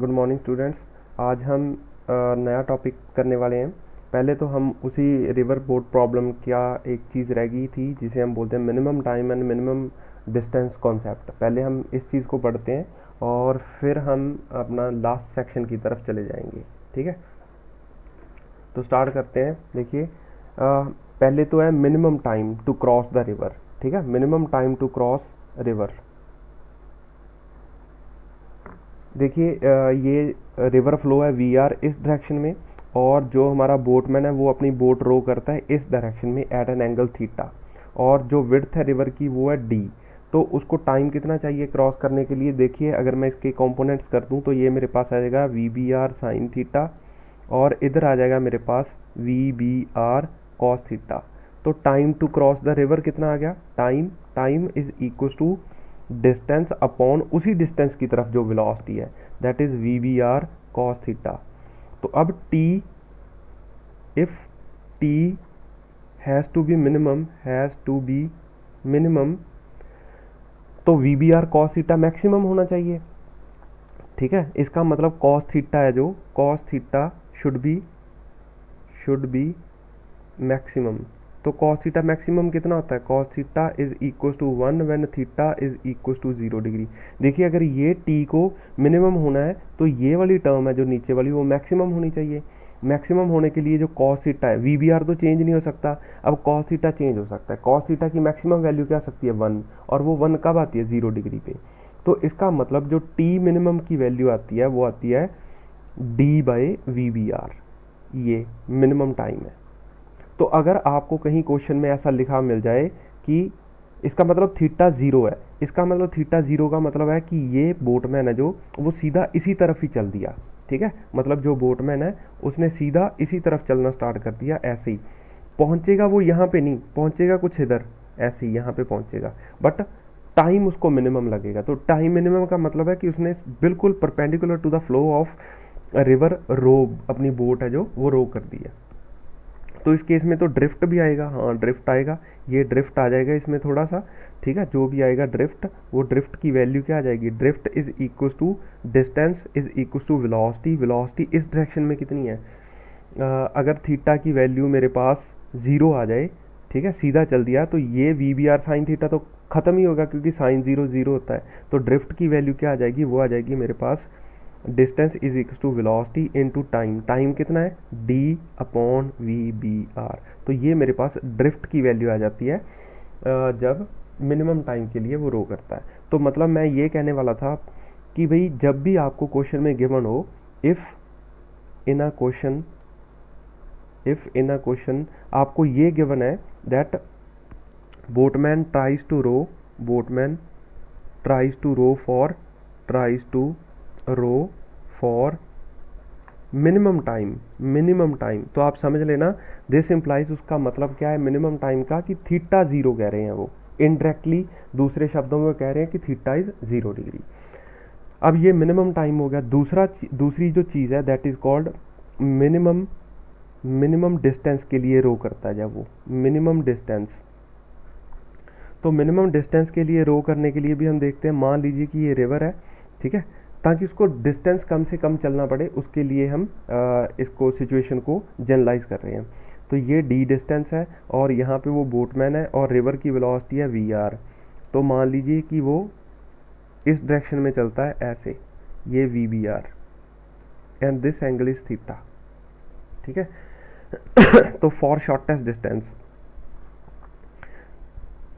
Good morning students. आज हम नया टॉपिक करने वाले हैं। पहले तो हम उसी रिवर बोट प्रॉब्लम क्या एक चीज़ रह गई थी जिसे हम बोलते हैं minimum time and minimum distance concept. पहले हम इस चीज़ को पढ़ते हैं और फिर हम अपना लास्ट सेक्शन की तरफ चले जाएंगे। ठीक है, तो स्टार्ट करते हैं। देखिए, पहले तो है minimum time to cross the river. ठीक है, minimum time to cross river. देखिए, ये रिवर फ्लो है वी आर इस डायरेक्शन में, और जो हमारा बोटमैन है वो अपनी बोट रो करता है इस डायरेक्शन में एट एन एंगल थीटा, और जो विड्थ है रिवर की वो है डी। तो उसको टाइम कितना चाहिए क्रॉस करने के लिए? देखिए, अगर मैं इसके कंपोनेंट्स कर दूं तो ये मेरे पास आ जाएगा V B R sine theta, और इधर आ जाएगा मेरे पास V B R cos theta. तो time to cross the river कितना आ गया? Time is equal to distance upon उसी डिस्टेंस की तरफ जो वेलोसिटी है, that is V B R cos theta. तो अब T, if T has to be minimum, तो V B R cos theta maximum होना चाहिए। ठीक है, इसका मतलब कॉस थीटा है, जो cos theta should be maximum. तो कॉस थीटा मैक्सिमम कितना होता है? Cos theta is equal to 1 when theta is equal to 0 degree. देखिए, अगर ये टी को मिनिमम होना है तो ये वाली टर्म है जो नीचे वाली वो मैक्सिमम होनी चाहिए। मैक्सिमम होने के लिए जो कॉस थीटा है, वी बी आर तो चेंज नहीं हो सकता, अब कॉस थीटा चेंज हो सकता है। कॉस थीटा की मैक्सिमम वैल्यू क्या आ सकती है? 1, और वो 1 कब आती है? 0 डिग्री पे। तो इसका मतलब जो टी मिनिमम की वैल्यू आती है वो आती है D by V B R, ये मिनिमम टाइम है। तो अगर आपको कहीं क्वेश्चन में ऐसा लिखा मिल जाए कि इसका मतलब थीटा 0 है, इसका मतलब थीटा 0 का मतलब है कि ये बोटमैन है जो वो सीधा इसी तरफ ही चल दिया। ठीक है, मतलब जो बोटमैन है उसने सीधा इसी तरफ चलना स्टार्ट कर दिया। ऐसे ही पहुंचेगा वो, यहाँ पे नहीं पहुंचेगा, कुछ इधर ऐसे ही यहाँ पे पहुंचेगा, बट टाइम उसको मिनिमम लगेगा। तो टाइम मिनिमम का मतलब है कि उसने बिल्कुल perpendicular to the flow of river row अपनी बोट है जो वो रो कर दी है। तो इस केस में तो ड्रिफ्ट भी आएगा, हाँ ड्रिफ्ट आएगा, ये ड्रिफ्ट आ जाएगा इसमें थोड़ा सा। ठीक है, जो भी आएगा ड्रिफ्ट, वो ड्रिफ्ट की वैल्यू क्या आ जाएगी? Drift is equal to distance is equal to velocity. Velocity इस डायरेक्शन में कितनी है? अगर थीटा की वैल्यू मेरे पास 0 आ जाए, ठीक है, सीधा चल दिया, तो ये V B R sine theta तो खत्म ही होगा, क्योंकि साइन 0 0 होता है। तो ड्रिफ्ट की वैल्यू क्या आ जाएगी? वो आ जाएगी मेरे पास distance is equal to velocity into time. Time कितना है? D upon V B R. तो ये मेरे पास ड्रिफ्ट की वैल्यू आ जाती है जब मिनिमम टाइम के लिए वो रो करता है। तो मतलब मैं ये कहने वाला था कि भाई जब भी आपको क्वेश्चन में गिवन हो, इफ इन अ क्वेश्चन आपको ये गिवन है that boatman tries to row for minimum time, तो आप समझ लेना दिस इम्प्लाइज, उसका मतलब क्या है मिनिमम टाइम का? कि थीटा 0 कह रहे हैं वो, इनडायरेक्टली दूसरे शब्दों में कह रहे हैं कि थीटा इज 0 डिग्री। अब ये मिनिमम टाइम हो गया। दूसरी जो चीज़ है that is called minimum distance के लिए रो करता है जब वो मिनिमम डिस्टेंस। तो मिनिमम डिस्टेंस के लिए रो करने के लिए भी हम देखते हैं, मान लीजिए कि ये रिवर है, ठीक है, ताकि उसको डिस्टेंस कम से कम चलना पड़े, उसके लिए हम इसको सिचुएशन को जनरलाइज कर रहे हैं। तो ये डी डिस्टेंस है, और यहाँ पे वो बोटमैन है, और रिवर की वेलोसिटी है वी आर। तो मान लीजिए कि वो इस डायरेक्शन में चलता है ऐसे, ये V B R and this angle is theta. ठीक है तो फॉर शॉर्टेस्ट डिस्टेंस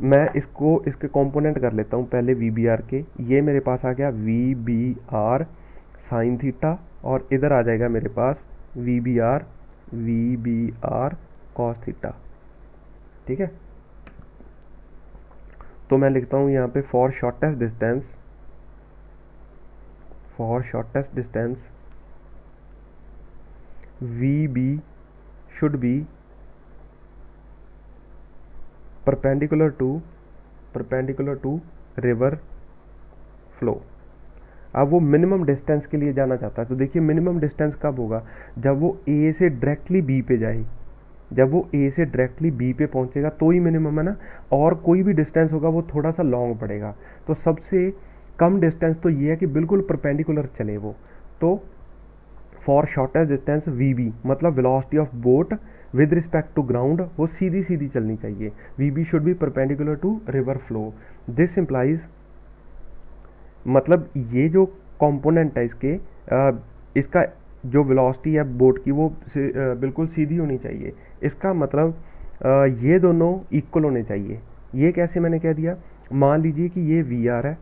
मैं इसके कंपोनेंट कर लेता हूँ पहले वी बी आर के। ये मेरे पास आ गया V B R sine theta, और इधर आ जाएगा मेरे पास V B R cos theta. ठीक है, तो मैं लिखता हूँ यहाँ पे for shortest distance V B should be perpendicular to river flow. अब वो मिनिमम डिस्टेंस के लिए जाना चाहता है, तो देखिए मिनिमम डिस्टेंस कब होगा? जब वो ए से डायरेक्टली बी पे जाए, जब वो ए से डायरेक्टली बी पे पहुंचेगा तो ही मिनिमम है ना, और कोई भी डिस्टेंस होगा वो थोड़ा सा लॉन्ग पड़ेगा। तो सबसे कम डिस्टेंस तो ये है कि बिल्कुल परपेंडिकुलर चले वो, तो for shortest distance V B, मतलब velocity of boat with respect to ground वो सीधी सीधी चलनी चाहिए। V B should be perpendicular to river flow. This implies, मतलब ये जो कंपोनेंट है इसके, इसका जो वेलोसिटी है बोट की वो बिल्कुल सीधी होनी चाहिए। इसका मतलब ये दोनों इक्वल होने चाहिए। ये कैसे मैंने कह दिया, मान लीजिए कि ये वी आर है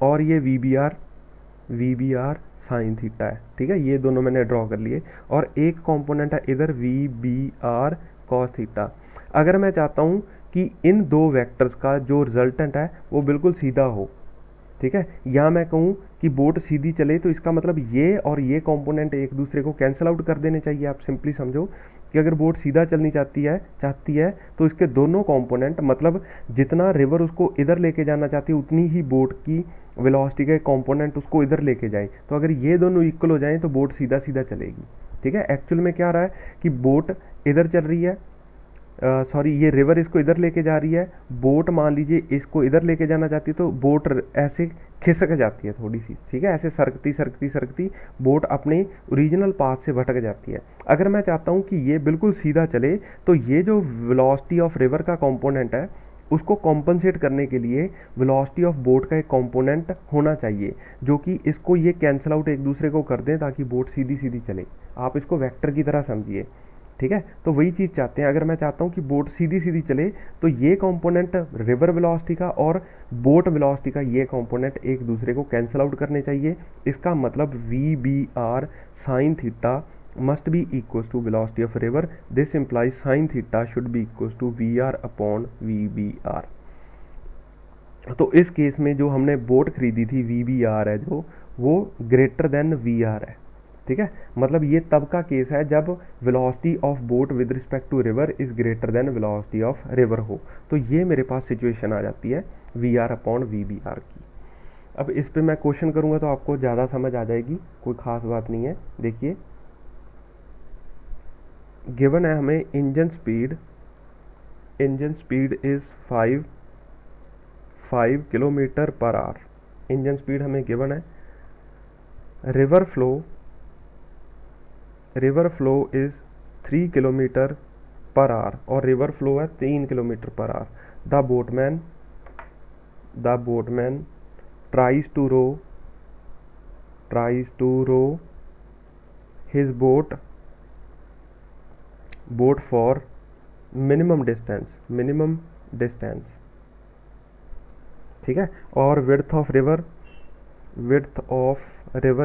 और ये V B R sine theta है, ठीक है, ये दोनों मैंने ड्रॉ कर लिए, और एक कंपोनेंट है इधर V B R cos theta. अगर मैं चाहता हूँ कि इन दो वेक्टर्स का जो रिजल्टेंट है वो बिल्कुल सीधा हो, ठीक है, यहाँ मैं कहूँ कि बोट सीधी चले, तो इसका मतलब ये और ये कंपोनेंट एक दूसरे को कैंसिल आउट कर देने चाहिए। आप सिंपली समझो कि अगर बोट सीधा चलनी चाहती है तो इसके दोनों कंपोनेंट, मतलब जितना रिवर उसको इधर लेके जाना चाहती है उतनी ही बोट की वेलोसिटी का कंपोनेंट उसको इधर लेके जाए। तो अगर ये दोनों इक्वल हो जाएं तो बोट सीधा सीधा चलेगी, ठीक है। एक्चुअल में क्या हो रहा है कि बोट इधर चल रही है, सॉरी ये रिवर इसको इधर लेके जा रही है, बोट मान लीजिए इसको इधर लेके जाना चाहती है, तो बोट ऐसे खिसक जाती है थोड़ी सी, ठीक है, ऐसे सरकती सरकती सरकती बोट अपने ओरिजिनल पाथ से भटक जाती है। अगर मैं चाहता हूँ कि ये बिल्कुल सीधा चले तो ये जो वेलोसिटी ऑफ रिवर का कंपोनेंट है उसको कॉम्पनसेट करने के लिए वेलोसिटी ऑफ बोट का एक कंपोनेंट होना चाहिए जो कि इसको ये कैंसिल आउट एक दूसरे को कर दें ताकि बोट सीधी सीधी चले। आप इसको वेक्टर की तरह समझिए, ठीक है। तो वही चीज़ चाहते हैं, अगर मैं चाहता हूँ कि बोट सीधी सीधी चले तो ये कंपोनेंट रिवर वेलोसिटी का और बोट वेलोसिटी का ये कंपोनेंट एक दूसरे को कैंसिल आउट करने चाहिए। इसका मतलब V B R sine theta must be equals to velocity of river. This implies sin theta should be equals to VR upon VBR. तो इस केस में जो हमने बोट खरीदी थी VBR है जो, वो ग्रेटर देन VR है, ठीक है। मतलब ये तब का केस है जब velocity of boat with respect to river is greater than velocity of river हो। तो ये मेरे पास सिचुएशन आ जाती है VR अपॉन VBR की। अब इस पे मैं क्वेश्चन करूँगा तो आपको ज़्यादा समझ आ जाएगी, कोई ख़ास बात नहीं है। देखिए गिवन है हमें engine speed is 5 kilometre per hour. Engine speed हमें गिवन है। River flow is 3 kilometre per hour और रिवर फ्लो है 3 kilometre per hour. The boatman tries to row his boat for minimum distance, ठीक है। और width of river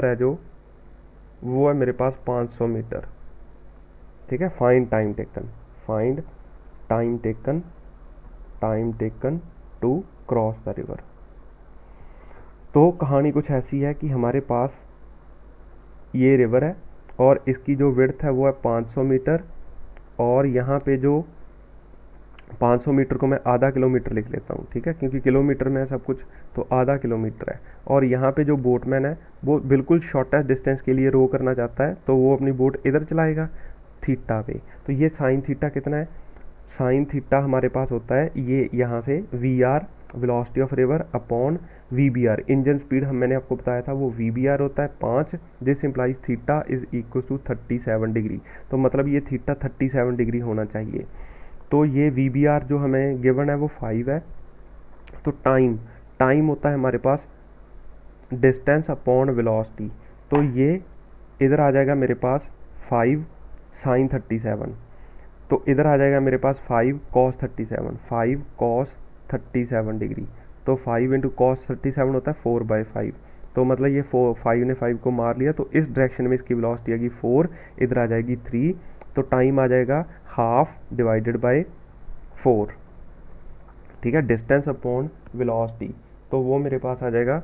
है जो वो है मेरे पास 500 मीटर, ठीक है। Find time taken to cross the river. तो कहानी कुछ ऐसी है कि हमारे पास ये रिवर है और इसकी जो विड्थ है वो है 500 मीटर, और यहाँ पे जो 500 मीटर को मैं आधा किलोमीटर लिख लेता हूँ, ठीक है, क्योंकि किलोमीटर में है सब कुछ, तो आधा किलोमीटर है। और यहाँ पे जो बोटमैन है वो बिल्कुल शॉर्टेस्ट डिस्टेंस के लिए रो करना चाहता है, तो वो अपनी बोट इधर चलाएगा थीटा पे। तो ये साइन थीटा कितना है, साइन थीटा हमारे पास होता है ये यहाँ से V R velocity of river upon V B R. Engine speed मैंने आपको बताया था वो वी बी आर होता है 5। This implies theta is equal to 37 degree. तो मतलब ये थीटा 37 डिग्री होना चाहिए। तो ये वी बी आर जो हमें गिवन है वो 5 है। तो टाइम होता है हमारे पास डिस्टेंस अपॉन वेलोसिटी। तो ये इधर आ जाएगा मेरे पास 5 साइन 37, तो इधर आ जाएगा मेरे पास 5 कॉस 37 डिग्री। तो 5 इंटू कॉस 37 होता है 4/5। तो मतलब ये 5 ने 5 को मार लिया, तो इस डायरेक्शन में इसकी वेलोसिटी आएगी 4, इधर आ जाएगी 3, तो टाइम आ जाएगा हाफ डिवाइडेड बाय 4, ठीक है, डिस्टेंस अपॉन वेलोसिटी। तो वो मेरे पास आ जाएगा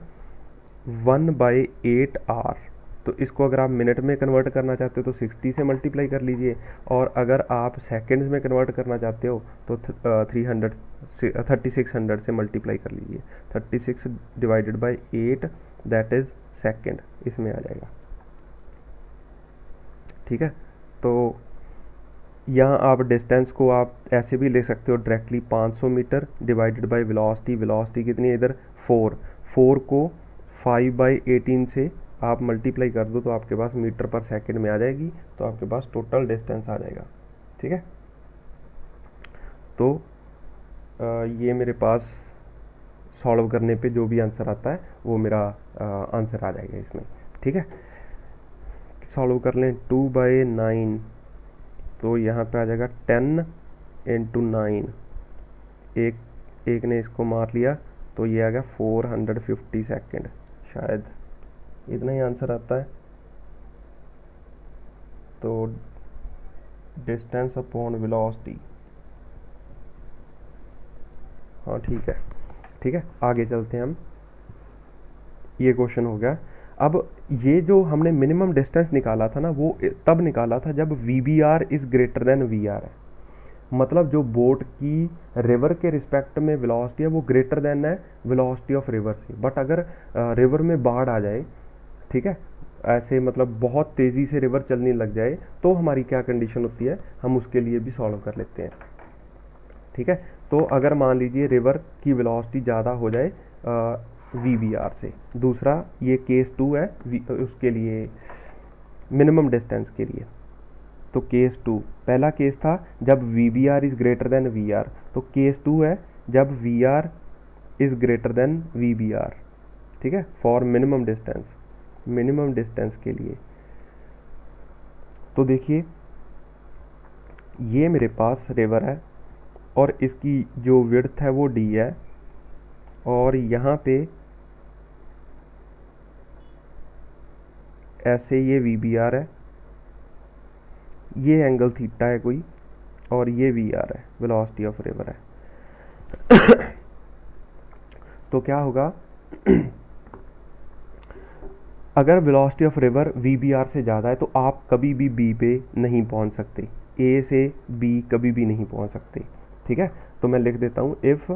1/8 आर। तो इसको अगर आप मिनट में कन्वर्ट करना चाहते हो तो 60 से मल्टीप्लाई कर लीजिए, और अगर आप सेकंड्स में कन्वर्ट करना चाहते हो तो 3600 से मल्टीप्लाई कर लीजिए। 36 divided by 8 that is second, इसमें आ जाएगा, ठीक है। तो यहाँ आप डिस्टेंस को आप ऐसे भी ले सकते हो directly, 500 metre divided by velocity कितनी है इधर 4 को 5/18 से आप मल्टीप्लाई कर दो तो आपके पास मीटर पर सेकंड में आ जाएगी, तो आपके पास टोटल डिस्टेंस आ जाएगा। ठीक है, तो ये मेरे पास सॉल्व करने पे जो भी आंसर आता है वो मेरा आंसर आ जाएगा इसमें। ठीक है, सॉल्व कर लें। 2/9, तो यहाँ पे आ जाएगा 10 × 9, एक ने इसको मार लिया तो ये आ गया 450 सेकेंड, शायद इतना ही आंसर आता है। तो डिस्टेंस अपॉन वेलोसिटी, हाँ ठीक है। ठीक है, आगे चलते हैं हम। ये क्वेश्चन हो गया। अब ये जो हमने मिनिमम डिस्टेंस निकाला था ना, वो तब निकाला था जब VBR is greater then VR है। मतलब जो बोट की रिवर के रिस्पेक्ट में वेलोसिटी है वो ग्रेटर देन है वेलोसिटी ऑफ रिवर से। बट अगर रिवर में बाढ़ आ जाए, ठीक है, ऐसे मतलब बहुत तेज़ी से रिवर चलने लग जाए, तो हमारी क्या कंडीशन होती है, हम उसके लिए भी सॉल्व कर लेते हैं। ठीक है, तो अगर मान लीजिए रिवर की वेलोसिटी ज़्यादा हो जाए VBR से, दूसरा ये केस 2 है उसके लिए मिनिमम डिस्टेंस के लिए। तो केस 2, पहला केस था जब VBR is greater than VR, तो केस 2 है जब VR is greater than VBR। ठीक है, फॉर मिनिमम डिस्टेंस के लिए। तो देखिए ये मेरे पास रिवर है और इसकी जो विड्थ है वो D है, और यहाँ पे ऐसे ये VBR है, ये एंगल थीटा है कोई, और ये VR है, वेलोसिटी ऑफ रिवर है। तो क्या होगा, अगर वेलोसिटी ऑफ रिवर VBR से ज़्यादा है तो आप कभी भी B पे नहीं पहुंच सकते, A से B कभी भी नहीं पहुंच सकते। ठीक है, तो मैं लिख देता हूँ, if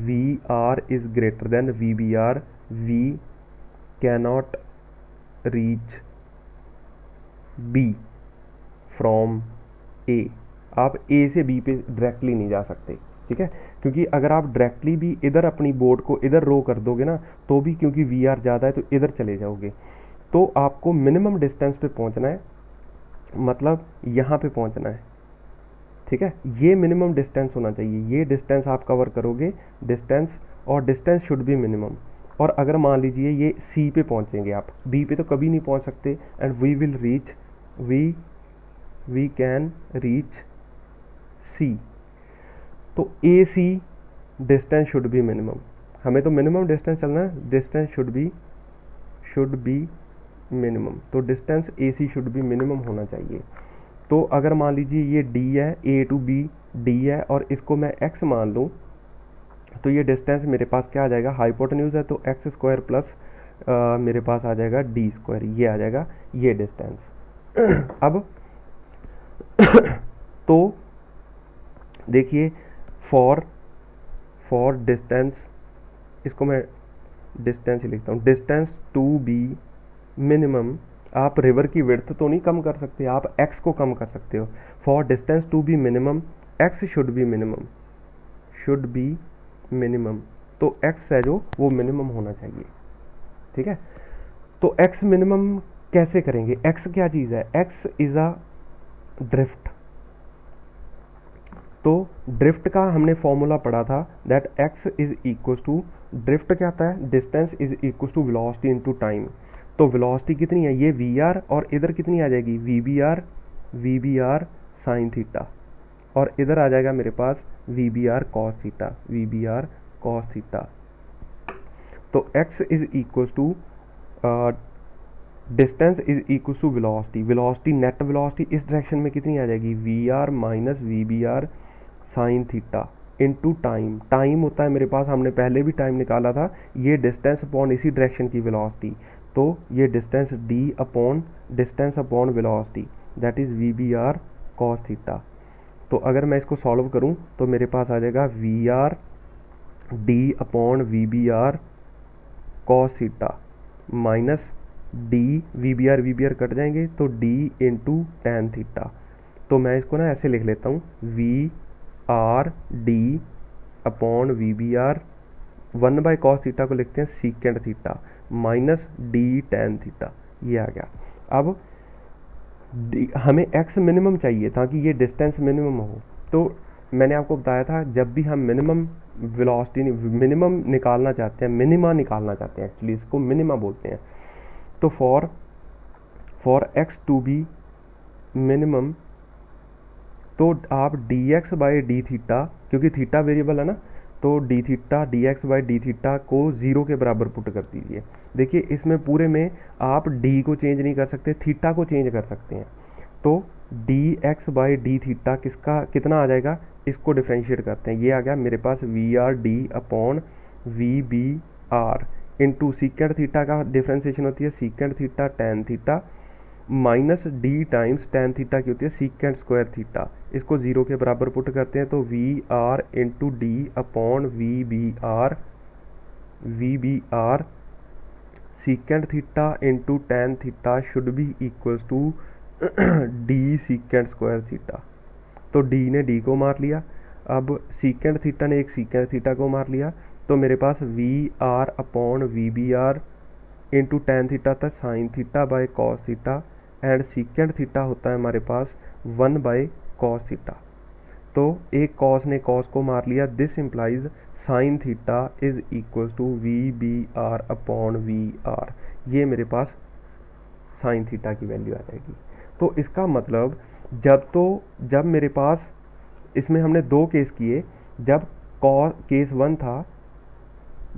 VR is greater than VBR, V cannot reach B from A। आप A से B पे डायरेक्टली नहीं जा सकते। ठीक है, क्योंकि अगर आप डायरेक्टली भी इधर अपनी बोट को इधर रो कर दोगे ना, तो भी क्योंकि VR ज़्यादा है तो इधर चले जाओगे। तो आपको मिनिमम डिस्टेंस पे पहुंचना है, मतलब यहाँ पे पहुंचना है। ठीक है, ये मिनिमम डिस्टेंस होना चाहिए, ये डिस्टेंस आप कवर करोगे, डिस्टेंस, और डिस्टेंस शुड बी मिनिमम। और अगर मान लीजिए ये C पे पहुंचेंगे, आप B पे तो कभी नहीं पहुंच सकते, and we will reach, we can reach C। तो AC distance should be minimum, हमें तो मिनिमम डिस्टेंस चलना है, डिस्टेंस शुड बी मिनिमम। तो distance AC should be minimum होना चाहिए। तो अगर मान लीजिए ये D है, A to B D है, और इसको मैं X मान लूँ, तो ये डिस्टेंस मेरे पास क्या आ जाएगा, हाइपोटेन्यूज है तो x² प्लस मेरे पास आ जाएगा D², ये आ जाएगा ये डिस्टेंस। अब तो देखिए फॉर डिस्टेंस, इसको मैं डिस्टेंस ही लिखता हूँ, डिस्टेंस टू बी मिनिमम, आप रिवर की विड्थ तो नहीं कम कर सकते, आप x को कम कर सकते हो। For distance to be minimum, x should be minimum, तो x है जो वो मिनिमम होना चाहिए। ठीक है, तो x मिनिमम कैसे करेंगे, x क्या चीज़ है, x इज़ अ ड्रिफ्ट। तो ड्रिफ्ट का हमने फॉर्मूला पढ़ा था, that x is equal to, drift क्या आता है, distance is equal to velocity into time. तो वेलोसिटी कितनी है, ये VR, और इधर कितनी आ जाएगी, VBR साइन थीटा, और इधर आ जाएगा मेरे पास VBR कॉस थीटा। तो x is equal to distance is equal to velocity, net velocity इस डायरेक्शन में कितनी आ जाएगी, VR minus VBR sine theta into time होता है मेरे पास, हमने पहले भी टाइम निकाला था, ये डिस्टेंस अपॉन इसी डायरेक्शन की वेलोसिटी, तो ये distance D upon distance upon velocity, that is VBR cos theta. तो अगर मैं इसको सॉल्व करूं तो मेरे पास आ जाएगा VR D upon VBR cos theta minus D, VBR cut जाएंगे तो D इंटू टेन थीटा। तो मैं इसको ना ऐसे लिख लेता हूँ, VR D upon VBR, 1/cos theta को लिखते हैं secant theta, minus D tan theta, ये आ गया। अब हमें x मिनिमम चाहिए ताकि ये डिस्टेंस मिनिमम हो। तो मैंने आपको बताया था जब भी हम मिनिमम वेलोसिटी मिनिमम निकालना चाहते हैं, मिनिमा निकालना चाहते हैं, एक्चुअली इसको मिनिमा बोलते हैं, तो for x to be minimum, तो आप D X by D theta, क्योंकि थीटा वेरिएबल है ना, तो D theta D X by D theta को 0 के बराबर पुट कर दीजिए। देखिए इसमें पूरे में आप डी को चेंज नहीं कर सकते, थीटा को चेंज कर सकते हैं। तो D X by D theta किसका कितना आ जाएगा, इसको डिफ्रेंशिएट करते हैं। ये आ गया मेरे पास V R D upon V B R into secant theta का डिफ्रेंशिएशन होती है secant theta tan theta minus D times tan theta की होती है सीकेंड स्क्वायर थीटा। इसको 0 के बराबर पुट करते हैं तो V R into D upon V B R secant theta into tan theta should be equals to D secant square theta. तो डी ने डी को मार लिया, अब सीकेंड थीटा ने एक सीकेंड थीटा को मार लिया, तो मेरे पास V R upon V B R into tan theta था sine theta by cos theta and secant theta होता है हमारे पास 1 बाय कॉस थीटा। तो एक कॉस ने कॉस को मार लिया, this implies sine theta is equal to V B R upon V R. ये मेरे पास साइन थीटा की वैल्यू आ जाएगी। तो इसका मतलब जब मेरे पास, इसमें हमने दो केस किए, जब केस 1 था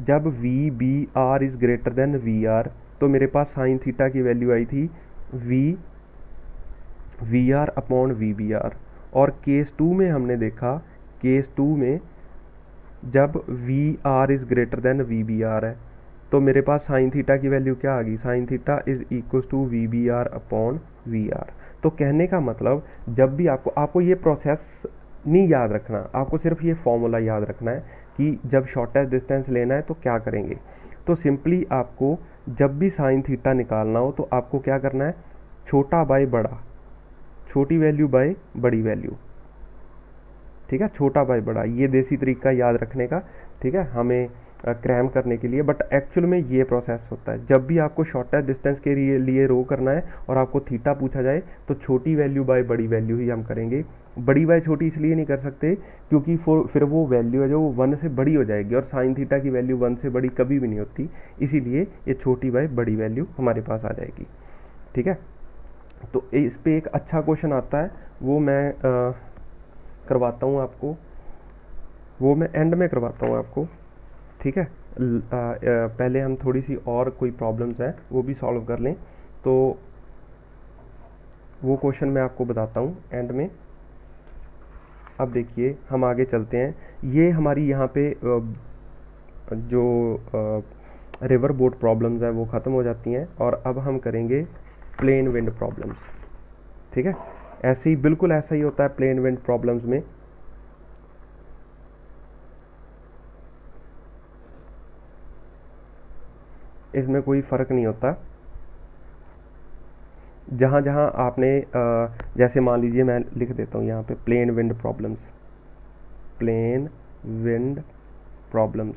जब V B R is greater than V R, तो मेरे पास साइन थीटा की वैल्यू आई थी V R upon V B R. और केस 2 में हमने देखा, केस 2 में जब V R is greater than V B R है, तो मेरे पास साइन थीटा की वैल्यू क्या आ गई, sine theta is equal to V B R upon V R. तो कहने का मतलब जब भी आपको ये प्रोसेस नहीं याद रखना, आपको सिर्फ ये फॉर्मूला याद रखना है कि जब शॉर्टेस्ट डिस्टेंस लेना है तो क्या करेंगे। तो सिंपली आपको जब भी साइन थीटा निकालना हो तो आपको क्या करना है, छोटा बाय बड़ा, छोटी वैल्यू बाय बड़ी वैल्यू, ठीक है, छोटा बाय बड़ा, ये देसी तरीका याद रखने का, ठीक है, हमें क्रैम करने के लिए। बट एक्चुअल में ये प्रोसेस होता है, जब भी आपको शॉर्टेस्ट डिस्टेंस के लिए रो करना है और आपको थीटा पूछा जाए तो छोटी वैल्यू बाय बड़ी वैल्यू ही हम करेंगे। बड़ी बाय छोटी इसलिए नहीं कर सकते क्योंकि फिर वो वैल्यू है जो 1 से बड़ी हो जाएगी, और साइन थीटा की वैल्यू 1 से बड़ी कभी भी नहीं होती, इसीलिए ये छोटी बाय बड़ी वैल्यू हमारे पास आ जाएगी, ठीक है। तो इस पे एक अच्छा क्वेश्चन आता है, वो मैं करवाता हूँ आपको, वो मैं एंड में करवाता हूँ आपको, ठीक है। पहले हम थोड़ी सी और कोई प्रॉब्लम्स हैं वो भी सॉल्व कर लें, तो वो क्वेश्चन मैं आपको बताता हूँ एंड में। अब देखिए हम आगे चलते हैं, ये हमारी यहाँ पे जो रिवर बोट प्रॉब्लम्स है वो ख़त्म हो जाती हैं, और अब हम करेंगे प्लेन विंड प्रॉब्लम्स, ठीक है। ऐसे ही बिल्कुल ऐसा ही होता है प्लेन विंड प्रॉब्लम्स में। इसमें कोई फ़र्क नहीं होता, जहाँ जहाँ आपने जैसे मान लीजिए मैं लिख देता हूँ यहाँ पे plane wind problems, plane wind problems,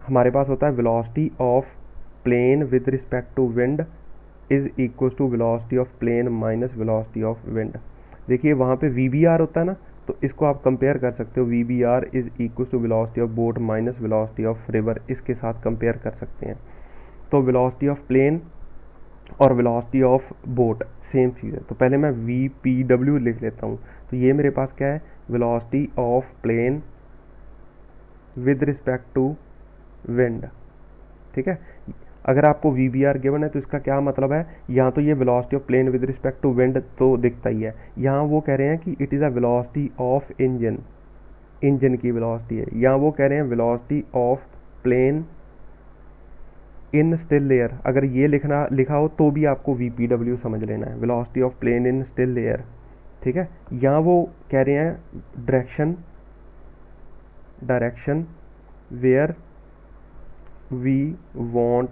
हमारे पास होता है velocity of plane with respect to wind is equal to velocity of plane minus velocity of wind. देखिए वहाँ पे वी बी आर होता है ना, तो इसको आप कंपेयर कर सकते हो, V B R is equal to velocity of boat minus velocity of river, इसके साथ कंपेयर कर सकते हैं। तो वेलोसिटी ऑफ प्लेन और वेलोसिटी ऑफ बोट सेम चीज़ है, तो पहले मैं वी पी डब्ल्यू लिख लेता हूँ। तो ये मेरे पास क्या है, velocity of plane with respect to wind, ठीक है। अगर आपको वी बी आर गिवन है तो इसका क्या मतलब है, यहाँ तो ये velocity of plane with respect to wind तो दिखता ही है, यहाँ वो कह रहे हैं कि it is a velocity of engine, engine की वेलोसिटी है। यहाँ वो कह रहे हैं velocity of plane in still layer, अगर ये लिखा हो तो भी आपको वी पी डब्ल्यू समझ लेना है, velocity of plane in still layer, ठीक है। यहाँ वो कह रहे हैं direction where we want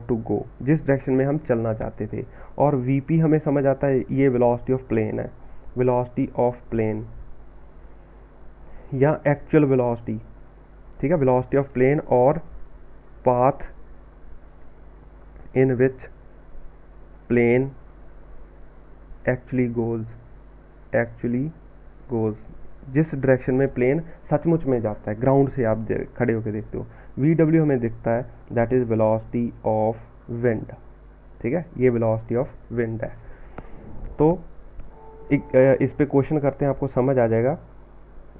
to go, जिस डायरेक्शन में हम चलना चाहते थे। और वीपी हमें समझ आता है ये वेलोसिटी ऑफ प्लेन है, वेलोसिटी ऑफ प्लेन या एक्चुअल वेलोसिटी, ठीक है, वेलोसिटी ऑफ प्लेन और path in which plane actually goes, जिस डायरेक्शन में प्लेन सचमुच में जाता है, ग्राउंड से आप खड़े होकर देखते हो। वी डब्ल्यू हमें दिखता है, that is velocity of wind. ठीक है, ये वेलोसिटी ऑफ विंड है। तो इस पे क्वेश्चन करते हैं, आपको समझ आ जाएगा।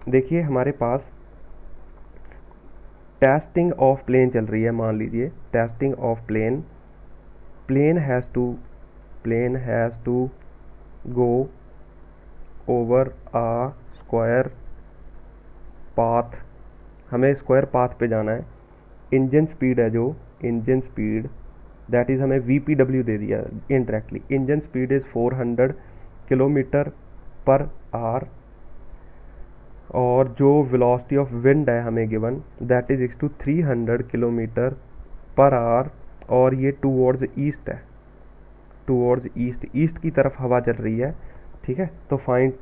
देखिए हमारे पास टेस्टिंग ऑफ प्लेन चल रही है, मान लीजिए testing of plane, plane has to go over a square path, हमें स्क्वायर पाथ पे जाना है। इंजन स्पीड है जो, इंजन स्पीड दैट इज़ हमें VPW दे दिया indirectly. Engine speed is 400 kilometre per hour, और जो वेलोसिटी ऑफ विंड है हमें given that is 300 kilometre per hour, और ये टूवर्ड्स ईस्ट है, टूवर्ड्स ईस्ट, ईस्ट की तरफ हवा चल रही है। ठीक है, तो find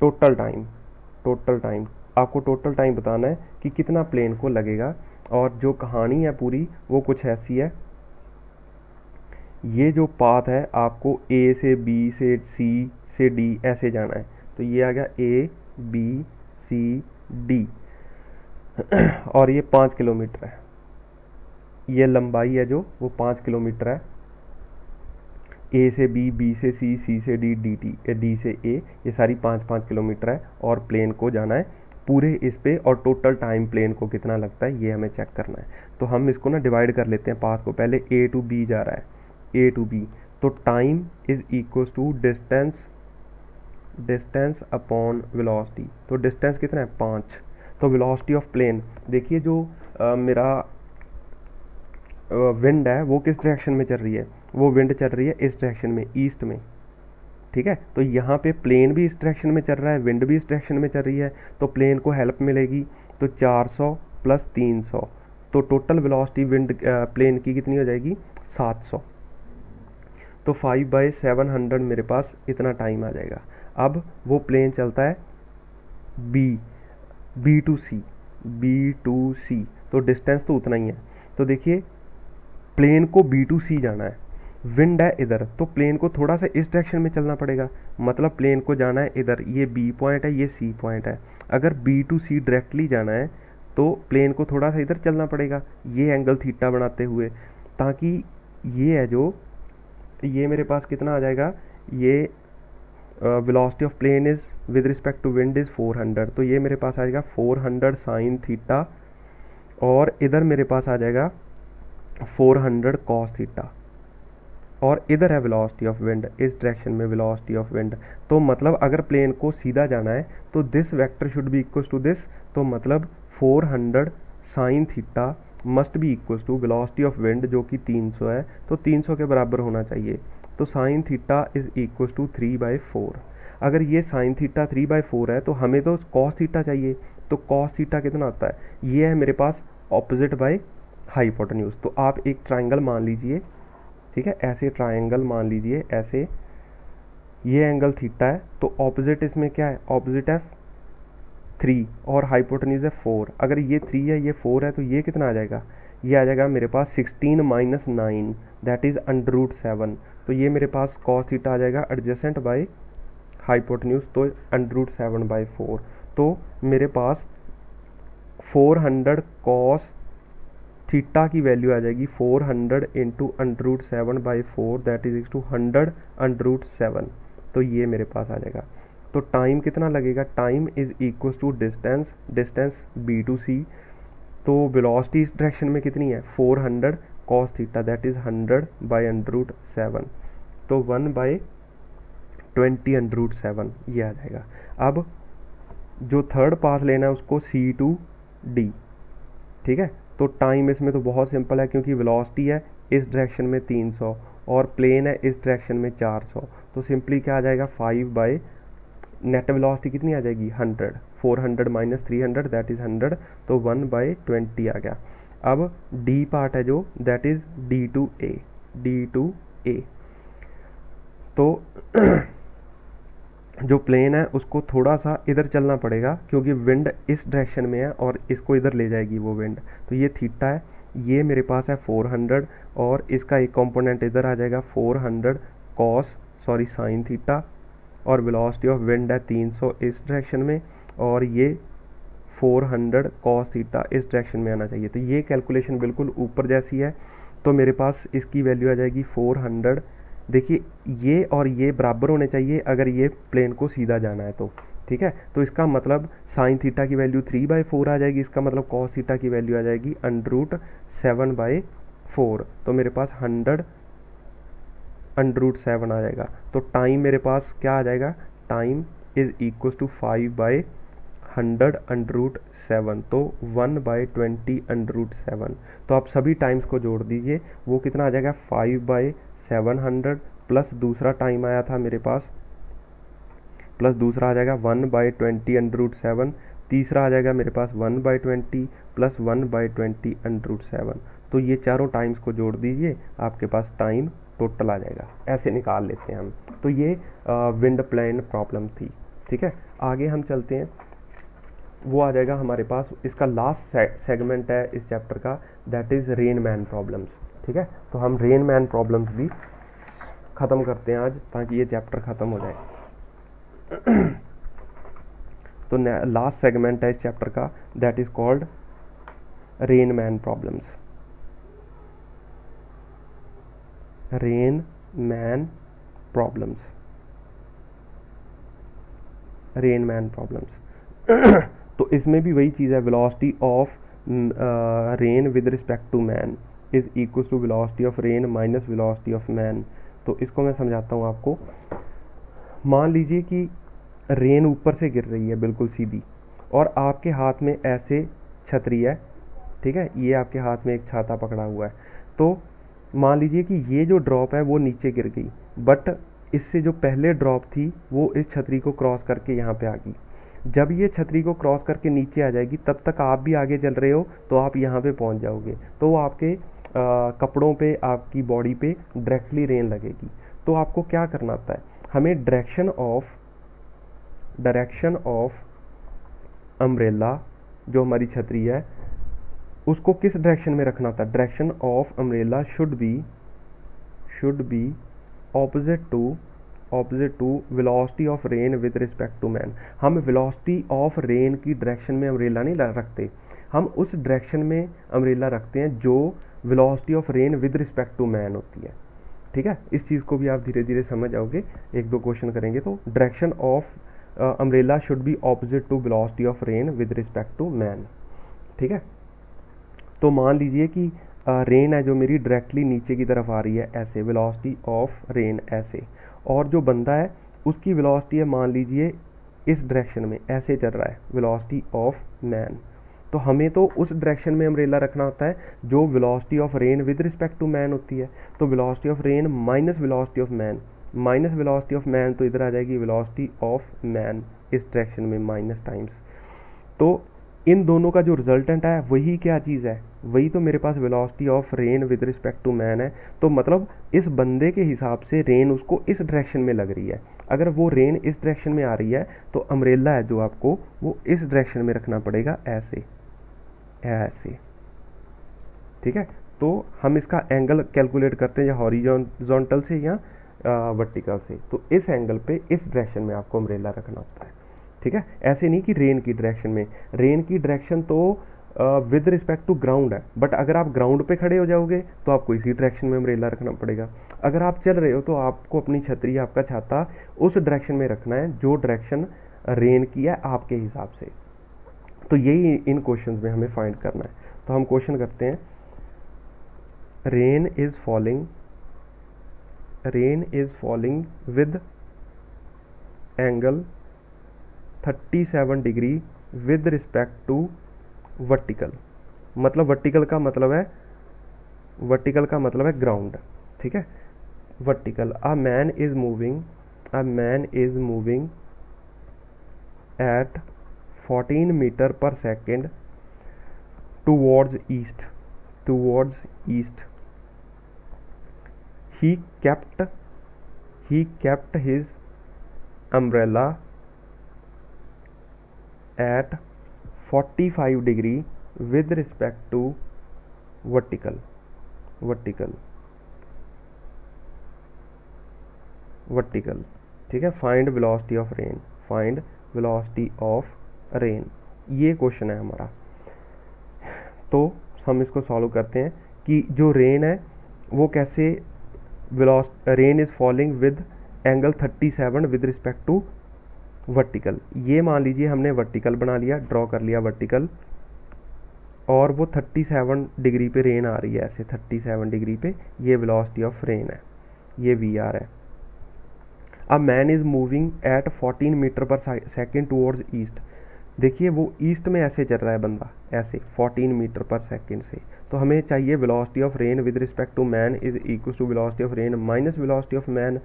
total time, total time आपको टोटल टाइम बताना है कि कितना प्लेन को लगेगा। और जो कहानी है पूरी वो कुछ ऐसी है, ये जो पाथ है आपको A से B से C से D ऐसे जाना है, तो ये आ गया A B C D और ये 5 किलोमीटर है, ये लंबाई है जो वो 5 किलोमीटर है। A से B, B से C, C से D, D से A, ये सारी 5-5 किलोमीटर है, और प्लेन को जाना है पूरे इस पे, और टोटल टाइम प्लेन को कितना लगता है ये हमें चेक करना है। तो हम इसको ना डिवाइड कर लेते हैं पाथ को, पहले A टू B जा रहा है, A टू B, तो time is equal to distance upon velocity. तो डिस्टेंस कितना है 5, तो वेलोसिटी ऑफ प्लेन, देखिए जो मेरा विंड है वो किस डायरेक्शन में चल रही है, वो विंड चल रही है इस डायरेक्शन में, ईस्ट में। ठीक है, तो यहाँ पे प्लेन भी इस डायरेक्शन में चल रहा है, विंड भी इस डायरेक्शन में चल रही है, तो प्लेन को हेल्प मिलेगी। तो 400 प्लस 300, तो टोटल वेलोसिटी विंड प्लेन की कितनी हो जाएगी 700। तो 5/700 मेरे पास इतना टाइम आ जाएगा। अब वो प्लेन चलता है बी टू सी, तो डिस्टेंस तो उतना ही है। तो देखिए प्लेन को B टू C जाना है, विंड है इधर, तो प्लेन को थोड़ा सा इस डायरेक्शन में चलना पड़ेगा, मतलब प्लेन को जाना है इधर, ये B पॉइंट है, ये C पॉइंट है। अगर B टू C डायरेक्टली जाना है तो प्लेन को थोड़ा सा इधर चलना पड़ेगा, ये एंगल थीटा बनाते हुए, ताकि ये है जो, ये मेरे पास कितना आ जाएगा, ये velocity of plane is with respect to wind is 400, तो ये मेरे पास आ जाएगा 400 साइन थीटा, और इधर मेरे पास आ जाएगा 400 कॉस थीटा, और इधर है वेलोसिटी ऑफ विंड, इस डायरेक्शन में वेलोसिटी ऑफ विंड। तो मतलब अगर प्लेन को सीधा जाना है तो this vector should be equal to this, तो मतलब 400 sine theta must be equal to velocity of wind जो कि 300 है, तो 300 के बराबर होना चाहिए। तो sine theta is equal to 3/4। अगर ये साइन थीटा 3/4 है तो हमें तो कॉस थीटा चाहिए, तो कॉस थीटा कितना आता है, ये है मेरे पास ऑपोजिट बाय हाइपोटेन्यूज। तो आप एक ट्राइंगल मान लीजिए, ठीक है, ऐसे ट्राइंगल मान लीजिए, ऐसे ये एंगल थीटा है, तो ऑपोजिट इसमें क्या है, ऑपोजिट है 3 और हाइपोटेन्यूज है 4। अगर ये 3 है ये 4 है तो ये कितना आ जाएगा, ये आ जाएगा मेरे पास 16 - 9 दैट इज √7। तो ये मेरे पास कॉस थीटा आ जाएगा एडजेसेंट बाय हाइपोटेन्यूज, तो √7/4। तो मेरे पास 400 कॉस थीटा की वैल्यू आ जाएगी 400 इंटू √7/4 दैट इज 100 √7, तो ये मेरे पास आ जाएगा। तो टाइम कितना लगेगा, time is equal to distance B to C, तो वेलोसिटी इस डायरेक्शन में कितनी है 400 कॉस थीटा दैट इज 100/√7, तो 1/20 √7 ये आ जाएगा। अब जो थर्ड पाथ लेना है उसको C टू D, ठीक है। तो टाइम इसमें तो बहुत सिंपल है, क्योंकि वेलोसिटी है इस डायरेक्शन में 300 और प्लेन है इस डायरेक्शन में 400, तो सिंपली क्या आ जाएगा 5 नेट वेलोसिटी कितनी आ जाएगी 100, 400 - 300 दैट इज 100, तो 1/20 आ गया। अब डी पार्ट है जो that is D to A, तो जो प्लेन है उसको थोड़ा सा इधर चलना पड़ेगा, क्योंकि विंड इस डायरेक्शन में है और इसको इधर ले जाएगी वो विंड। तो ये थीटा है, ये मेरे पास है 400, और इसका एक कंपोनेंट इधर आ जाएगा 400 साइन थीटा, और वेलोसिटी ऑफ विंड है 300 इस डायरेक्शन में, और ये 400 कॉस थीटा इस डायरेक्शन में आना चाहिए। तो ये कैलकुलेशन बिल्कुल ऊपर जैसी है। तो मेरे पास इसकी वैल्यू आ जाएगी 400। देखिए ये और ये बराबर होने चाहिए अगर ये प्लेन को सीधा जाना है तो, ठीक है। तो इसका मतलब साइन थीटा की वैल्यू 3/4 आ जाएगी, इसका मतलब कॉस थीटा की वैल्यू आ जाएगी √7/4। तो मेरे पास 100 √7 आ जाएगा। तो टाइम मेरे पास क्या आ जाएगा, टाइम इज इक्वल टू 5/100 √7, तो 1/20 √7। तो आप सभी टाइम्स को जोड़ दीजिए, वो कितना आ जाएगा 5/700, प्लस दूसरा टाइम आया था मेरे पास, प्लस दूसरा आ जाएगा 1/20 √7, तीसरा आ जाएगा मेरे पास 1/20 प्लस 1/20 √7। तो ये चारों टाइम्स को जोड़ दीजिए, आपके पास टाइम टोटल आ जाएगा। ऐसे निकाल लेते हैं हम। तो ये विंड प्लेन प्रॉब्लम थी, ठीक है। आगे हम चलते हैं, वो आ जाएगा हमारे पास, इसका लास्ट सेगमेंट है इस चैप्टर का, that is rain man problems, ठीक है। तो हम रेन मैन प्रॉब्लम्स भी ख़त्म करते हैं आज, ताकि ये चैप्टर ख़त्म हो जाए। तो लास्ट सेगमेंट है इस चैप्टर का, that is called rain man problems. Rain man problems, rain man problems. तो इसमें भी वही चीज़ है, velocity of rain with respect to man is equal to velocity of rain minus velocity of man. तो इसको मैं समझाता हूँ आपको। मान लीजिए कि रेन ऊपर से गिर रही है बिल्कुल सीधी, और आपके हाथ में ऐसे छतरी है, ठीक है, ये आपके हाथ में एक छाता पकड़ा हुआ है। तो मान लीजिए कि ये जो ड्रॉप है वो नीचे गिर गई, बट इससे जो पहले ड्रॉप थी वो इस छतरी को क्रॉस करके यहाँ पे आ गई। जब ये छतरी को क्रॉस करके नीचे आ जाएगी, तब तक आप भी आगे चल रहे हो, तो आप यहाँ पे पहुँच जाओगे, तो वो आपके कपड़ों पे, आपकी बॉडी पे डायरेक्टली रेन लगेगी। तो आपको क्या करना होता है, हमें डायरेक्शन ऑफ अम्ब्रेला, जो हमारी छतरी है, उसको किस डायरेक्शन में रखना था। Direction of umbrella should be opposite to velocity of rain with respect to man. हम वेलोसिटी ऑफ रेन की डायरेक्शन में अम्ब्रेला नहीं रखते, हम उस डायरेक्शन में अम्ब्रेला रखते हैं जो velocity of rain with respect to man होती है, ठीक है। इस चीज़ को भी आप धीरे धीरे समझ आओगे, एक दो क्वेश्चन करेंगे। तो direction of umbrella should be opposite to velocity of rain with respect to man, ठीक है। तो मान लीजिए कि रेन है जो मेरी डायरेक्टली नीचे की तरफ आ रही है ऐसे, वेलोसिटी ऑफ रेन ऐसे, और जो बंदा है उसकी वेलोसिटी है मान लीजिए इस डायरेक्शन में ऐसे चल रहा है, वेलोसिटी ऑफ मैन। तो हमें तो उस डायरेक्शन में अम्ब्रेला रखना होता है जो velocity of rain with respect to man होती है। तो velocity of rain minus velocity of man, minus velocity of man, तो इधर आ जाएगी वेलोसिटी ऑफ मैन इस डायरेक्शन में माइनस टाइम्स। तो इन दोनों का जो रिजल्टेंट है वही क्या चीज़ है, वही तो मेरे पास velocity of rain with respect to man है। तो मतलब इस बंदे के हिसाब से रेन उसको इस डायरेक्शन में लग रही है। अगर वो रेन इस डायरेक्शन में आ रही है तो अम्ब्रेला है जो आपको वो इस डायरेक्शन में रखना पड़ेगा, ऐसे ऐसे, ठीक है। तो हम इसका एंगल कैलकुलेट करते हैं या हॉरिजॉन्टल से या वर्टिकल से। तो इस एंगल पे इस डायरेक्शन में आपको अम्ब्रेला रखना होता है, ठीक है। ऐसे नहीं कि रेन की डायरेक्शन में, रेन की डायरेक्शन तो विद रिस्पेक्ट टू ग्राउंड है, बट अगर आप ग्राउंड पे खड़े हो जाओगे तो आपको इसी डायरेक्शन में अम्ब्रेला रखना पड़ेगा। अगर आप चल रहे हो तो आपको अपनी छतरी, आपका छाता उस डायरेक्शन में रखना है जो डायरेक्शन रेन की है आपके हिसाब से। तो यही इन क्वेश्चन में हमें फाइंड करना है। तो हम क्वेश्चन करते हैं, rain is falling with angle 37 degree with respect to vertical. मतलब वर्टिकल का मतलब है ग्राउंड, ठीक है। Vertical, a man is moving at 14 metre per second towards east. he kept his umbrella at 45 degree with respect to vertical ठीक है। Find velocity of rain, ये question है हमारा। तो हम इसको सॉल्व करते हैं कि जो रेन है वो कैसे, rain is falling with angle 37 with respect to vertical. ये मान लीजिए हमने वर्टिकल बना लिया, ड्रॉ कर लिया वर्टिकल, और वो 37 डिग्री पे रेन आ रही है, ऐसे 37 डिग्री पे, ये वेलोसिटी ऑफ रेन है, ये वी है। अब man is moving at 14 metre per second towards east. देखिए वो ईस्ट में ऐसे चल रहा है बंदा, ऐसे 14 मीटर पर सेकेंड से। तो हमें चाहिए velocity of rain with respect to man is equal to velocity of rain minus velocity of man.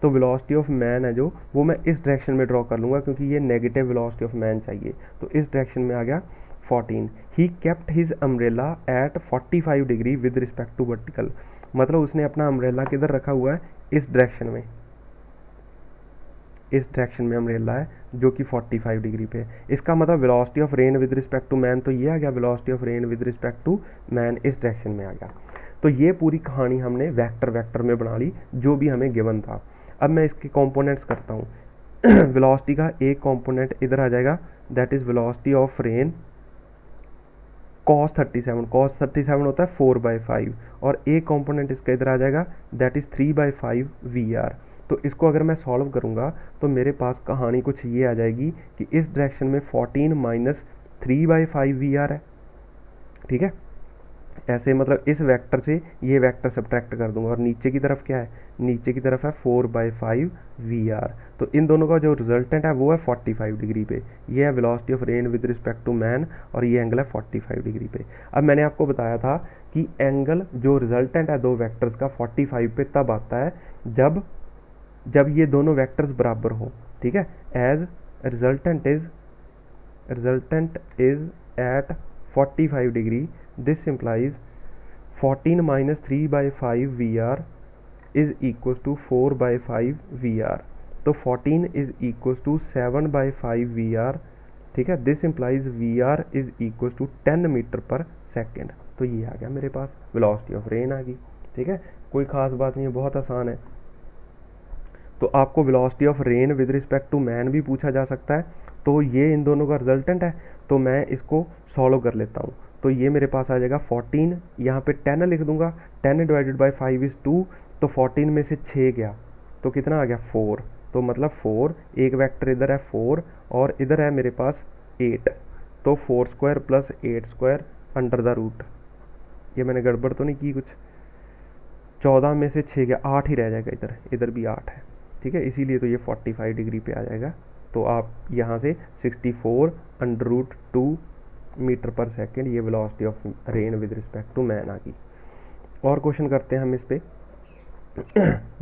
तो वेलोसिटी ऑफ मैन है जो, वो मैं इस डायरेक्शन में ड्रॉ कर लूँगा क्योंकि ये नेगेटिव वेलोसिटी ऑफ मैन चाहिए। तो इस डायरेक्शन में आ गया 14। He kept his umbrella at 45 degree with respect to vertical. मतलब उसने अपना अम्ब्रेला किधर रखा हुआ है, इस डायरेक्शन में, इस डायरेक्शन में अम्ब्रेला है जो कि 45 डिग्री पे है। इसका मतलब velocity of rain with respect to man, तो ये आ गया velocity of rain with respect to man, इस डायरेक्शन में आ गया। तो ये पूरी कहानी हमने वेक्टर में बना ली जो भी हमें गिवन था। अब मैं इसके कंपोनेंट्स करता हूँ। वेलोसिटी का एक कंपोनेंट इधर आ जाएगा, that is velocity of rain cos 37 होता है 4/5, और एक कंपोनेंट इसका इधर आ जाएगा, दैट इज 3/5 VR। तो इसको अगर मैं सॉल्व करूंगा तो मेरे पास कहानी कुछ ये आ जाएगी कि इस डायरेक्शन में 14 माइनस 3/5 VR है, ठीक है। ऐसे मतलब इस वेक्टर से ये वेक्टर सब्ट्रैक्ट कर दूंगा, और नीचे की तरफ क्या है, नीचे की तरफ है 4/5 VR। तो इन दोनों का जो रिजल्टेंट है वो है 45 डिग्री पे। ये है velocity of rain with respect to man, और ये एंगल है 45 डिग्री पे। अब मैंने आपको बताया था कि एंगल जो रिजल्टेंट है दो वेक्टर्स का 45 पे तब आता है जब ये दोनों वेक्टर्स बराबर हो, ठीक है। As resultant is at 45 degree, this implies 14 minus 3/5 VR is equals to 4/5 VR। तो 14 is equals to 7/5 VR, ठीक है। this implies VR is equals to 10 metre per second. तो ये आ गया मेरे पास, वेलोसिटी ऑफ रेन आ गई, ठीक है। कोई खास बात नहीं है, बहुत आसान है। तो आपको velocity of rain with respect to man भी पूछा जा सकता है। तो ये इन दोनों का रिजल्टेंट है, तो मैं इसको सॉल्व कर लेता हूँ। तो ये मेरे पास आ जाएगा 14, यहाँ पे 10 लिख दूंगा, 10 डिवाइडेड बाई 5 इज 2। तो 14 में से 6 गया तो कितना आ गया 4। तो मतलब 4, एक वेक्टर इधर है 4 और इधर है मेरे पास 8। तो 4 square plus 8 square under the root, ये मैंने गड़बड़ तो नहीं की कुछ, 14 में से 6 गया, 8 ही रह जाएगा, इधर भी 8 है, ठीक है। इसीलिए तो ये 45 डिग्री पे आ जाएगा। तो आप यहाँ से 64 under root 2 metre per second, ये velocity of rain with respect to man आ गई। और क्वेश्चन करते हैं हम इस पे।